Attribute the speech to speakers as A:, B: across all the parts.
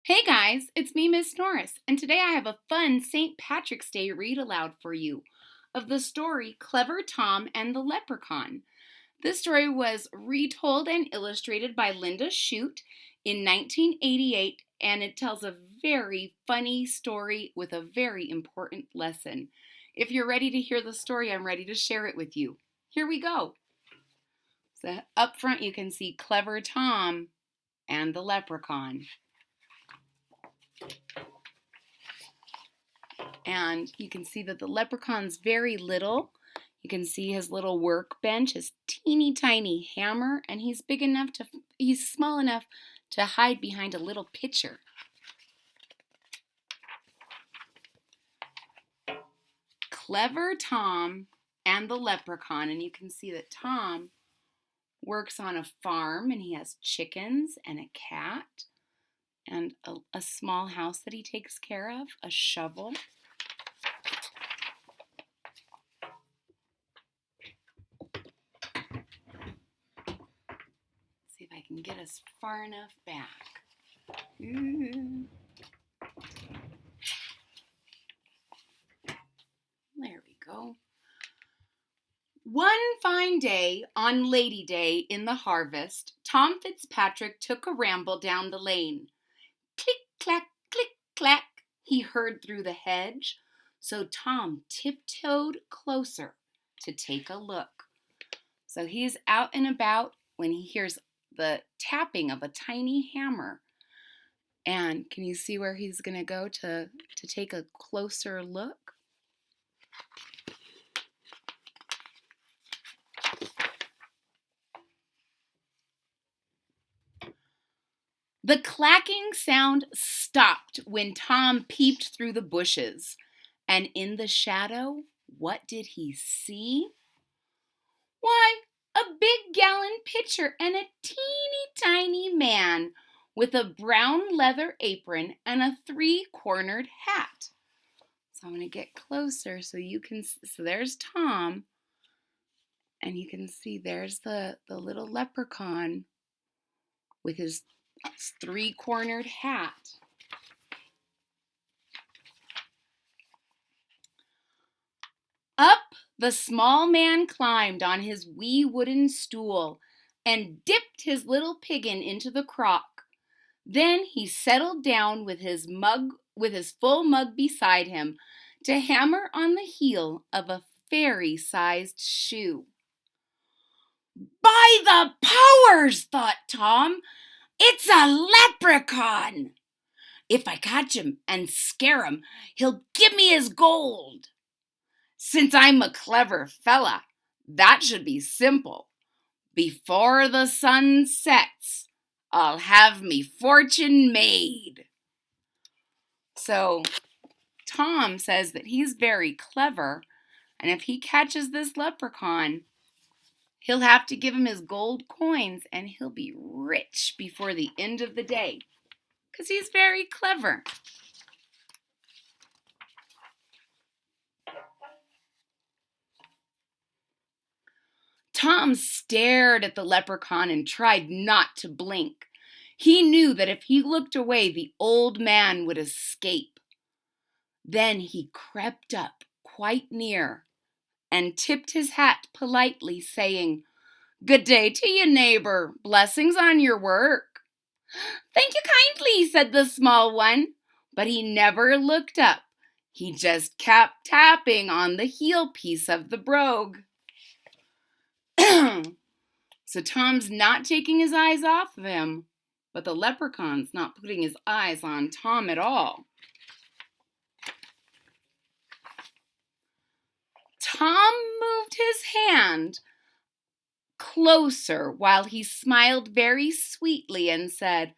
A: Hey guys, it's me, Miss Norris, and today I have a fun St. Patrick's Day read aloud for you of the story Clever Tom and the Leprechaun. This story was retold and illustrated by Linda Shute in 1988, and it tells a very funny story with a very important lesson. If you're ready to hear the story, I'm ready to share it with you. Here we go. So up front you can see Clever Tom and the Leprechaun. And you can see that the leprechaun's very little. You can see his little workbench, his teeny tiny hammer, and he's small enough to hide behind a little pitcher. Clever Tom and the Leprechaun, and you can see that Tom works on a farm and he has chickens and a cat and a small house that he takes care of, a shovel. See if I can get us far enough back. There we go. One fine day, on Lady Day in the harvest, Tom Fitzpatrick took a ramble down the lane. Click, clack, he heard through the hedge. So Tom tiptoed closer to take a look. So he's out and about when he hears the tapping of a tiny hammer. And can you see where he's going to go to take a closer look? The clacking sound stopped when Tom peeped through the bushes. And in the shadow, what did he see? Why, a big gallon pitcher and a teeny tiny man with a brown leather apron and a three-cornered hat. So I'm going to get closer so there's Tom, and you can see there's the little leprechaun with his three-cornered hat. Up the small man climbed on his wee wooden stool and dipped his little piggin into the crock. Then he settled down with his full mug beside him to hammer on the heel of a fairy-sized shoe. By the powers, thought Tom, it's a leprechaun. If I catch him and scare him, he'll give me his gold. Since I'm a clever fella, that should be simple. Before the sun sets, I'll have me fortune made. So Tom says that he's very clever, and if he catches this leprechaun, he'll have to give him his gold coins, and he'll be rich before the end of the day, because he's very clever. Tom stared at the leprechaun and tried not to blink. He knew that if he looked away, the old man would escape. Then he crept up quite near and tipped his hat politely, saying, "Good day to you, neighbor. Blessings on your work." "Thank you kindly," said the small one, but he never looked up. He just kept tapping on the heel piece of the brogue. So Tom's not taking his eyes off of him, but the leprechaun's not putting his eyes on Tom at all. Tom moved his hand closer while he smiled very sweetly and said,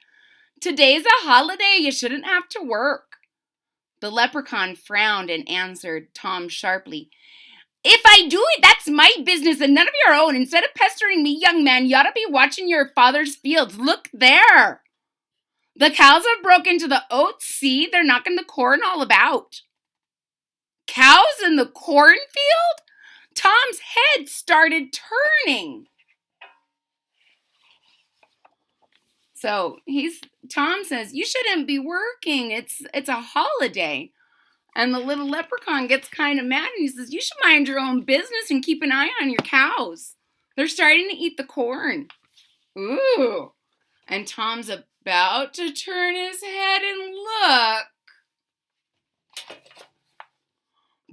A: "Today's a holiday. You shouldn't have to work." The leprechaun frowned and answered Tom sharply, "If I do it, that's my business and none of your own. Instead of pestering me, young man, you ought to be watching your father's fields. Look there. The cows have broken into the oats. See, they're knocking the corn all about." Cows in the cornfield? Tom's head started turning. So Tom says, you shouldn't be working. It's a holiday. And the little leprechaun gets kind of mad and he says, you should mind your own business and keep an eye on your cows. They're starting to eat the corn. Ooh. And Tom's about to turn his head and look.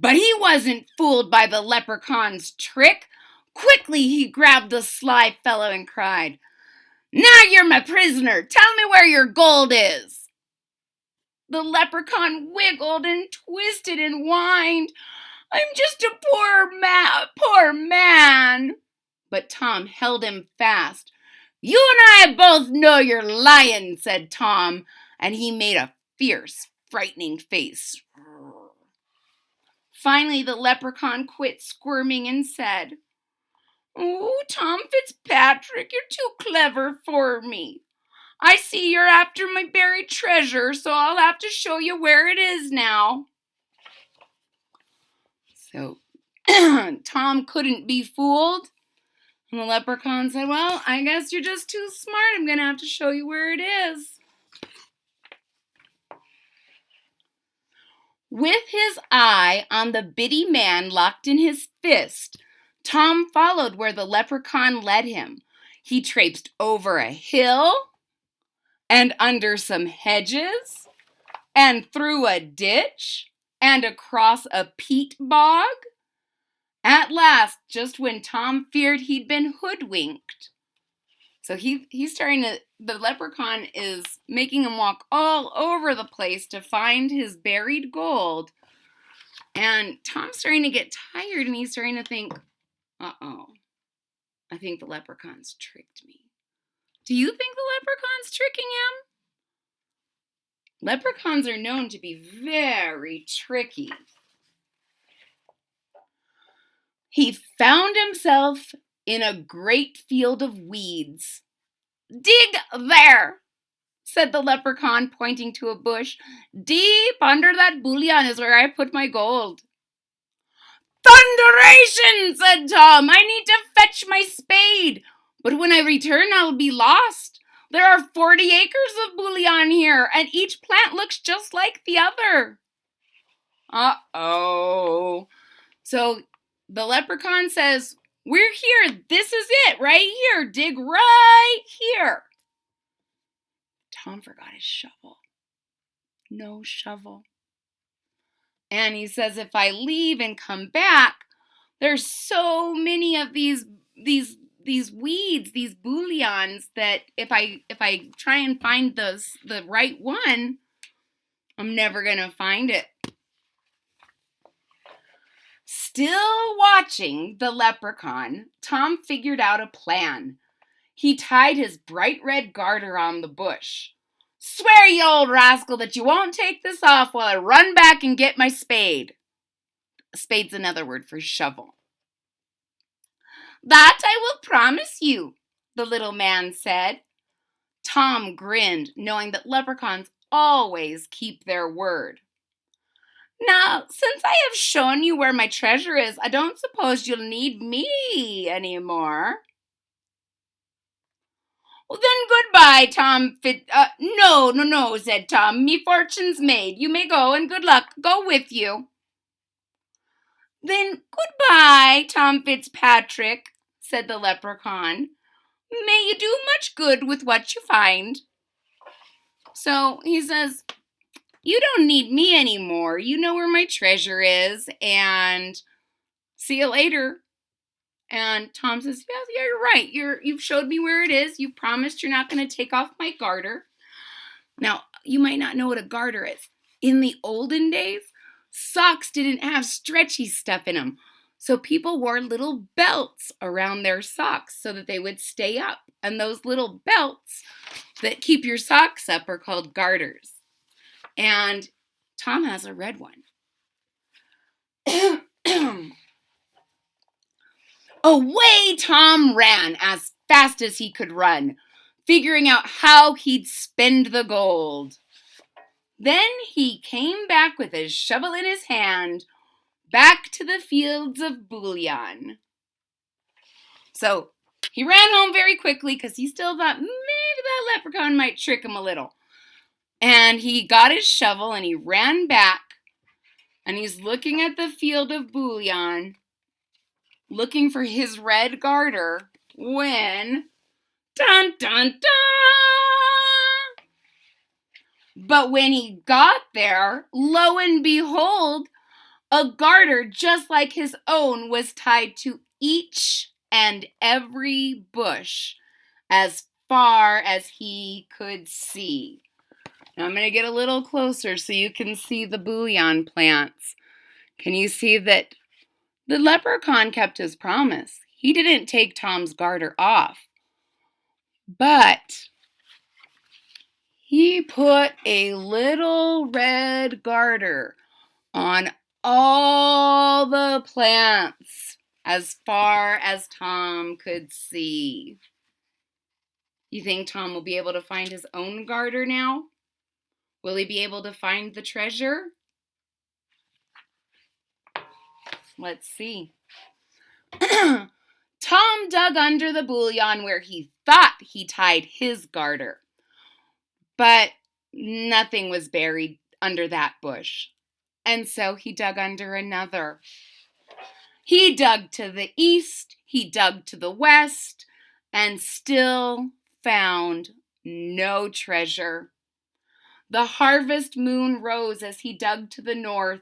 A: But he wasn't fooled by the leprechaun's trick. Quickly he grabbed the sly fellow and cried, now you're my prisoner. Tell me where your gold is. The leprechaun wiggled and twisted and whined. I'm just a poor man. But Tom held him fast. You and I both know you're lying, said Tom, and he made a fierce, frightening face. Finally, the leprechaun quit squirming and said, oh, Tom Fitzpatrick, you're too clever for me. I see you're after my buried treasure, so I'll have to show you where it is now. So Tom couldn't be fooled. And the leprechaun said, well, I guess you're just too smart. I'm going to have to show you where it is. With his eye on the bitty man locked in his fist, Tom followed where the leprechaun led him. He traipsed over a hill and under some hedges and through a ditch and across a peat bog. At last, just when Tom feared he'd been hoodwinked. So the leprechaun is making him walk all over the place to find his buried gold. And Tom's starting to get tired and he's starting to think, uh-oh, I think the leprechaun's tricked me. Do you think the leprechaun's tricking him? Leprechauns are known to be very tricky. He found himself in a great field of weeds. Dig there, said the leprechaun, pointing to a bush. Deep under that bullion is where I put my gold. Thunderation, said Tom. I need to fetch my spade, but when I return I'll be lost. There are 40 acres of bullion here, and each plant looks just like the other. Uh-oh. So the leprechaun says, we're here. This is it right here. Dig right here. Tom forgot his shovel. No shovel. And he says, if I leave and come back, there's so many of these weeds, these bullions, that if I try and find the right one, I'm never gonna find it. Still watching the leprechaun, Tom figured out a plan. He tied his bright red garter on the bush. Swear, you old rascal, that you won't take this off while I run back and get my spade. A spade's another word for shovel. That I will promise you, the little man said. Tom grinned, knowing that leprechauns always keep their word. Now, since I have shown you where my treasure is, I don't suppose you'll need me anymore. Well, then goodbye, Tom No, said Tom. Me fortune's made. You may go, and good luck go with you. Then goodbye, Tom Fitzpatrick, said the leprechaun. May you do much good with what you find. So he says, you don't need me anymore. You know where my treasure is, and see you later. And Tom says, yeah, you're right. You've showed me where it is. You've promised you're not going to take off my garter. Now, you might not know what a garter is. In the olden days, socks didn't have stretchy stuff in them. So people wore little belts around their socks so that they would stay up. And those little belts that keep your socks up are called garters. And Tom has a red one. Away Tom ran as fast as he could run, figuring out how he'd spend the gold. Then he came back with his shovel in his hand, back to the fields of bullion. So He ran home very quickly because he still thought maybe that leprechaun might trick him a little. And he got his shovel and he ran back. And he's looking at the field of bouillon, looking for his red garter, when, dun dun dun! But when he got there, lo and behold, a garter just like his own was tied to each and every bush as far as he could see. Now I'm going to get a little closer so you can see the bouillon plants. Can you see that the leprechaun kept his promise? He didn't take Tom's garter off, but he put a little red garter on all the plants as far as Tom could see. You think Tom will be able to find his own garter now? Will he be able to find the treasure? Let's see. Tom dug under the bouillon where he thought he tied his garter, but nothing was buried under that bush. And so he dug under another. He dug to the east, he dug to the west, and still found no treasure. The harvest moon rose as he dug to the north,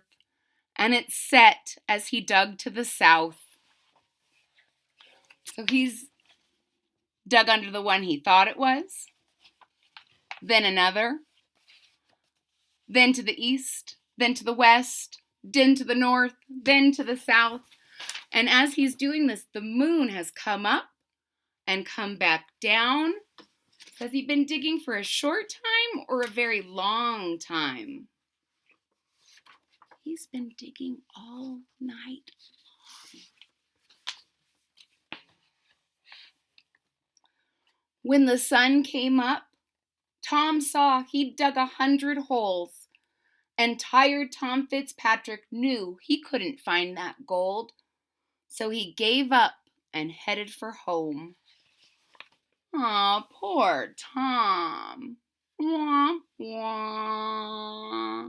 A: and it set as he dug to the south. So he's dug under the one he thought it was, then another, then to the east, then to the west, then to the north, then to the south. And as he's doing this, the moon has come up and come back down. Has he been digging for a short time or a very long time? He's been digging all night long. When the sun came up, Tom saw he'd dug 100 holes, and tired Tom Fitzpatrick knew he couldn't find that gold, so he gave up and headed for home. Aw, poor Tom. Wah, wah.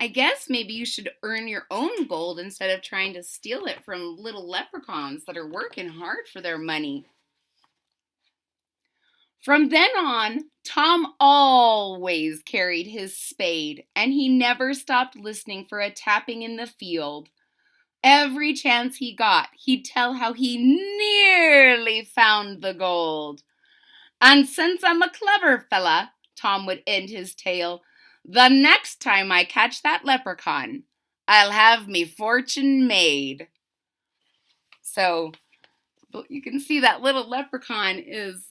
A: I guess maybe you should earn your own gold instead of trying to steal it from little leprechauns that are working hard for their money. From then on, Tom always carried his spade, and he never stopped listening for a tapping in the field. Every chance he got, he'd tell how he nearly found the gold. And since I'm a clever fella, Tom would end his tale, the next time I catch that leprechaun, I'll have me fortune made. So you can see that little leprechaun he's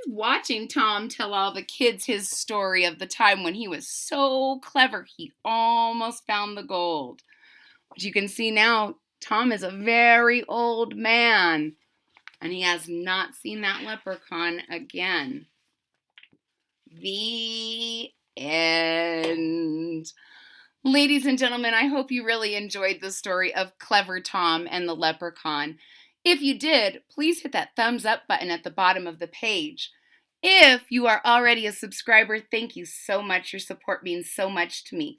A: watching Tom tell all the kids his story of the time when he was so clever he almost found the gold. But you can see now Tom is a very old man and he has not seen that leprechaun again. The end. Ladies and gentlemen, I hope you really enjoyed the story of Clever Tom and the Leprechaun. If you did, please hit that thumbs up button at the bottom of the page. If you are already a subscriber, thank you so much. Your support means so much to me.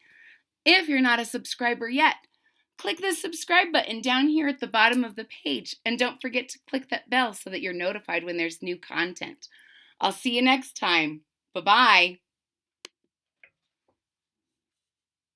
A: If you're not a subscriber yet, click the subscribe button down here at the bottom of the page. And don't forget to click that bell so that you're notified when there's new content. I'll see you next time. Bye-bye.